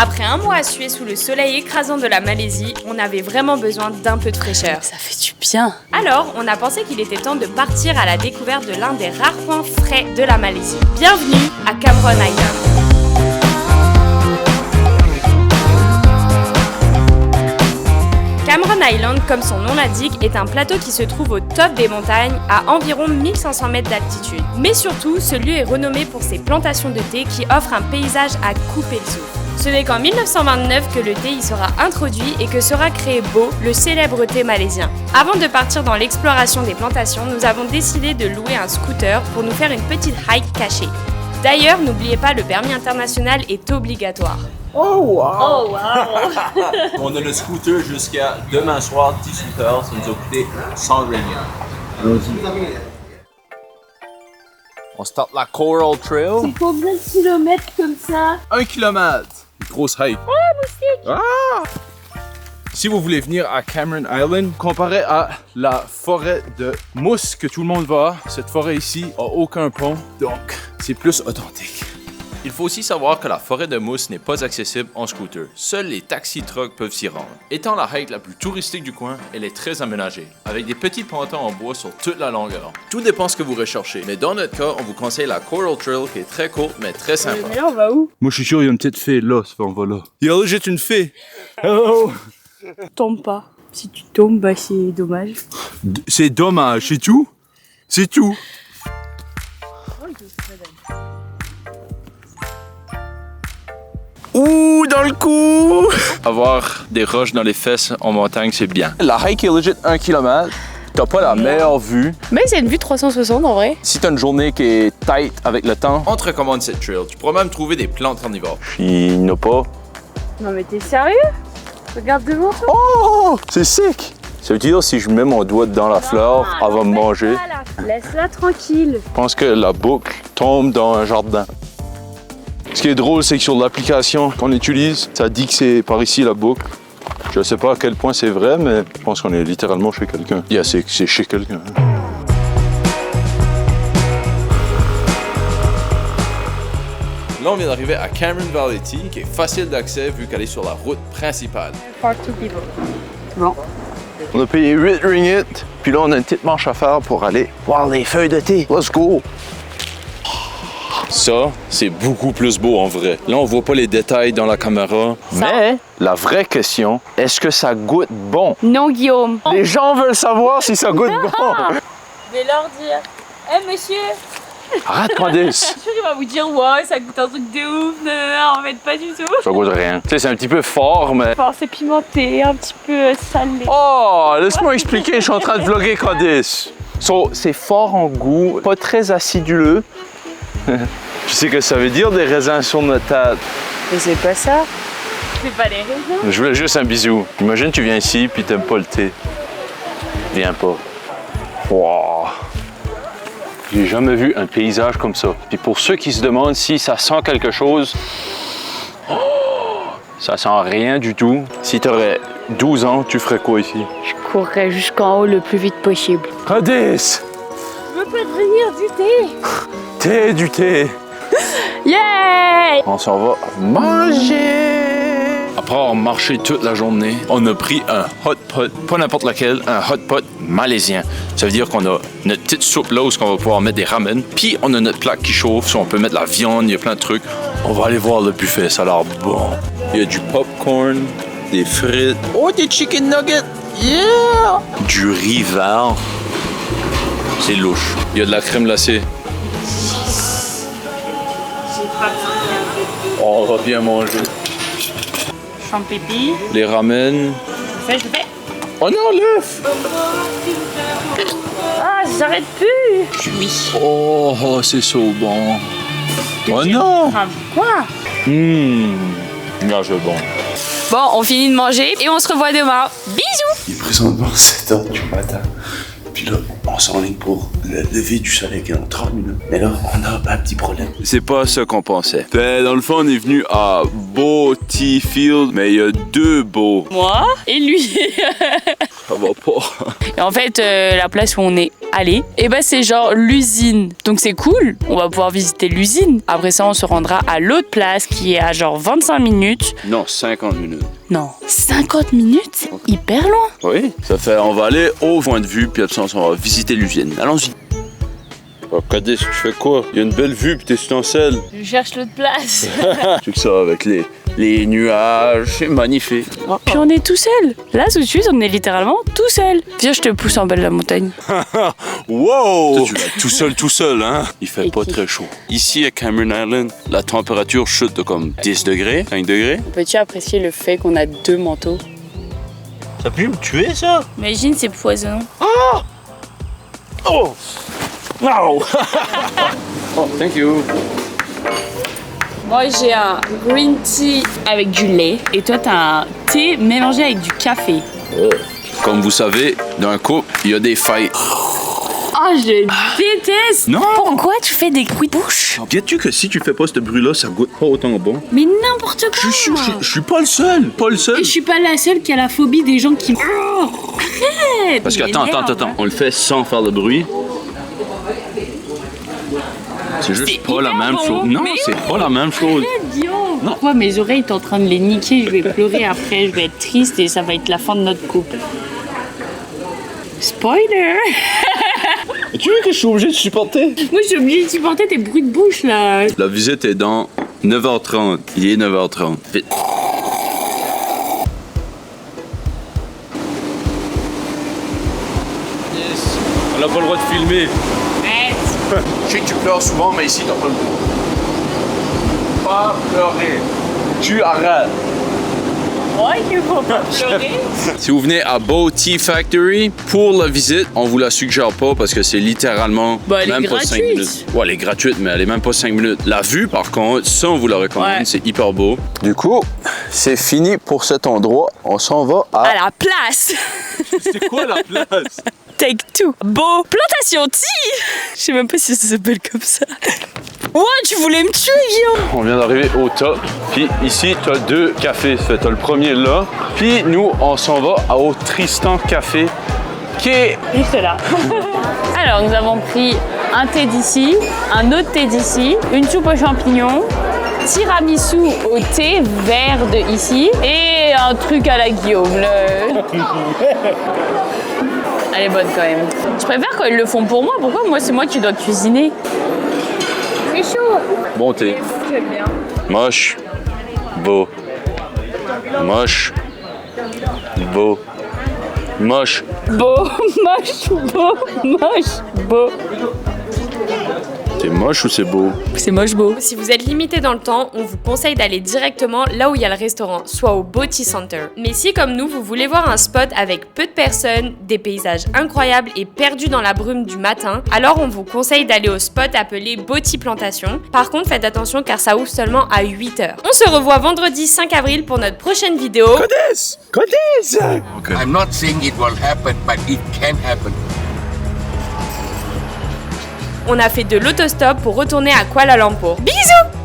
Après un mois à suer sous le soleil écrasant de la Malaisie, on avait vraiment besoin d'un peu de fraîcheur. Ça fait du bien. Alors, on a pensé qu'il était temps de partir à la découverte de l'un des rares points frais de la Malaisie. Bienvenue à Cameron Island. Cameron Island, comme son nom l'indique, est un plateau qui se trouve au top des montagnes à environ 1500 mètres d'altitude. Mais surtout, ce lieu est renommé pour ses plantations de thé qui offrent un paysage à couper le souffle. Ce n'est qu'en 1929 que le thé y sera introduit et que sera créé Bo, le célèbre thé malaisien. Avant de partir dans l'exploration des plantations, nous avons décidé de louer un scooter pour nous faire une petite hike cachée. D'ailleurs, n'oubliez pas, le permis international est obligatoire. Oh wow! Oh wow! On a le scooter jusqu'à demain soir, 18h. Ça nous a coûté 100 ringgit. Allons-y. On start la Coral Trail. C'est combien de kilomètres comme ça? 1 kilomètre. Une grosse hike. Ah! Si vous voulez venir à Cameron Island, comparé à la forêt de mousse que tout le monde va, cette forêt ici a aucun pont, donc c'est plus authentique. Il faut aussi savoir que la forêt de mousse n'est pas accessible en scooter. Seuls les taxi-trucks peuvent s'y rendre. Étant la hike la plus touristique du coin, elle est très aménagée, avec des petits pontons en bois sur toute la longueur. Tout dépend ce que vous recherchez, mais dans notre cas, on vous conseille la Coral Trail qui est très courte mais très sympa. Mais là, on va où? Moi je suis sûr il y a une petite fée là, ça fait on va là. Il y a legit une fée! Hello! Tombe pas. Si tu tombes, bah c'est dommage. C'est dommage, c'est tout? C'est tout! Ouh, dans le cou! Avoir des roches dans les fesses en montagne, c'est bien. La hike est legit 1 km. T'as pas la meilleure vue. Mais c'est une vue 360 en vrai. Si t'as une journée qui est tight avec le temps, on te recommande cette trail. Tu pourras même trouver des plantes carnivores. Il n'y en a pas. Non mais t'es sérieux? Regarde devant toi. Oh! C'est sick! Ça veut dire si je mets mon doigt dans la fleur, elle va me manger. Laisse-la tranquille. Je pense que la boucle tombe dans un jardin. Ce qui est drôle, c'est que sur l'application qu'on utilise, ça dit que c'est par ici la boucle. Je ne sais pas à quel point c'est vrai, mais je pense qu'on est littéralement chez quelqu'un. Yeah, c'est chez quelqu'un. Là, on vient d'arriver à Cameron Valley Tea, qui est facile d'accès vu qu'elle est sur la route principale. For two people. Bon. On a payé 8 ringgit, puis là, on a une petite marche à faire pour aller voir les feuilles de thé. Let's go! Ça, c'est beaucoup plus beau en vrai. Là, on voit pas les détails dans la caméra. Mais la vraie question, est-ce que ça goûte bon? Non, Guillaume. Les gens veulent savoir si ça goûte bon. Je vais leur dire. Hé monsieur! Arrête, Candice. Je suis sûr qu'il va vous dire ouais, ça goûte un truc de ouf. Non, en fait, pas du tout. Ça goûte rien. Tu sais, c'est un petit peu fort, mais... Enfin, c'est pimenté, un petit peu salé. Oh, laisse-moi expliquer, je suis en train de vlogger, Candice. So, c'est fort en goût, pas très aciduleux. Tu sais que ça veut dire des raisins sur notre table. Mais c'est pas ça. C'est pas les raisins. Je voulais juste un bisou. Imagine tu viens ici puis t'aimes pas le thé. Viens pas. Wow. J'ai jamais vu un paysage comme ça. Puis pour ceux qui se demandent si ça sent quelque chose, ça sent rien du tout. Si t'aurais 12 ans, tu ferais quoi ici? Je courrais jusqu'en haut le plus vite possible. Candice! Je veux pas devenir du thé. Thé, du thé. Yeah! On s'en va manger. Après avoir marché toute la journée, on a pris un hot pot, pas n'importe lequel, un hot pot malaisien. Ça veut dire qu'on a notre petite soupe là où on va pouvoir mettre des ramen, puis on a notre plaque qui chauffe, so on peut mettre la viande, il y a plein de trucs. On va aller voir le buffet, ça a l'air bon. Il y a du popcorn, des frites, oh des chicken nuggets, yeah! Du riz vert. C'est louche. Il y a de la crème glacée. Oh, on va bien manger. Champépi. Les ramen. Ça, je fais. Oh non, l'œuf! Ah, j'arrête plus. Oui. Oh, c'est so bon. Oh non! Quoi? Non, c'est bon. Bon, on finit de manger et on se revoit demain. Bisous! Il est présentement 7h du matin. Puis là, on s'enligne pour le lever du soleil qui est dans 30 minutes. Mais là, on a un petit problème. C'est pas ça qu'on pensait. Dans le fond, on est venu à Bo Tea Field, mais il y a deux Bo. Moi et lui. Ça va pas. Et en fait, la place où on est, aller, et bah c'est genre l'usine. Donc c'est cool, on va pouvoir visiter l'usine. Après ça, on se rendra à l'autre place qui est à genre 25 minutes. Non, 50 minutes. Non, 50 minutes, c'est hyper loin. Oui, ça fait, on va aller au point de vue, puis après ça, on va visiter l'usine. Allons-y. Oh, Cadis, tu fais quoi? Il y a une belle vue, puis t'es sur ton sel. Je cherche l'autre place. Tu que ça, avec les nuages, c'est magnifique. Puis on est tout seul. Là, tout de suite, on est littéralement tout seul. Viens, je te pousse en bas de la montagne. Wow! Toi, tu vas être tout seul, hein? Il fait Et pas qui? très chaud. Ici, à Cameron Island, la température chute de comme 10 degrés, 5 degrés. Peux-tu apprécier le fait qu'on a 2 manteaux? Ça peut me tuer, ça? Imagine, c'est poisonnant. Oh! No! Oh, thank you. Moi, j'ai un green tea avec du lait. Et toi, t'as un thé mélangé avec du café. Comme vous savez, dans un couple, il y a des fights. Oh, je déteste! Non! Pourquoi tu fais des bruits de bouche? Sais-tu que si tu fais pas ce bruit-là, ça goûte pas autant bon? Mais n'importe quoi! Je suis pas le seul, Et je suis pas la seule qui a la phobie des gens qui... Arrête! Parce que attends. On le fait sans faire le bruit. C'est juste pas la hyper même bon, chose. Non, mais c'est pas la même chose. Guillaume! Pourquoi mes oreilles sont en train de les niquer? Je vais pleurer après, je vais être triste et ça va être la fin de notre couple. Spoiler! Tu veux que je suis obligé de supporter? Moi, je suis obligée de supporter tes bruits de bouche, là. La visite est dans 9h30. Il est 9h30. Vite. On n'a pas le droit de filmer. Je sais que tu pleures souvent, mais ici, t'as pas le droit. Pas pleurer. Tu arrêtes. Ouais, il faut pas pleurer. Si vous venez à Bow Tea Factory, pour la visite, on vous la suggère pas parce que c'est littéralement Bah, elle est même pas 5 gratuite. minutes. Ouais, elle est gratuite, mais elle est même pas 5 minutes. La vue, par contre, ça, on vous la recommande. Ouais. C'est hyper beau. Du coup, c'est fini pour cet endroit. On s'en va à... À la place! C'est quoi la place? Take two. Beau. Plantation tea! Je sais même pas si ça s'appelle comme ça. Ouais, tu voulais me tuer, Guillaume! On vient d'arriver au top. Puis ici, tu as 2 cafés. Tu as le premier là. Puis nous, on s'en va au Tristan Café, qui est... Juste là. Alors, nous avons pris un thé d'ici, un autre thé d'ici, une soupe aux champignons, tiramisu au thé vert de ici et un truc à la Guillaume. Elle est bonne quand même. Je préfère quand ils le font pour moi. Pourquoi moi, c'est moi qui dois cuisiner? C'est chaud. Bon thé. J'aime bien. Moche. Beau. Moche. Beau. Moche. Beau, moche, beau, moche, beau. C'est moche ou c'est beau? C'est moche, beau. Si vous êtes limité dans le temps, on vous conseille d'aller directement là où il y a le restaurant, soit au Bow Tea Center. Mais si comme nous, vous voulez voir un spot avec peu de personnes, des paysages incroyables et perdus dans la brume du matin, alors on vous conseille d'aller au spot appelé Bow Tea Plantation. Par contre, faites attention car ça ouvre seulement à 8h. On se revoit vendredi 5 avril pour notre prochaine vidéo. Cadis! I'm not saying it will happen, but it can happen. On a fait de l'autostop pour retourner à Kuala Lumpur. Bisous!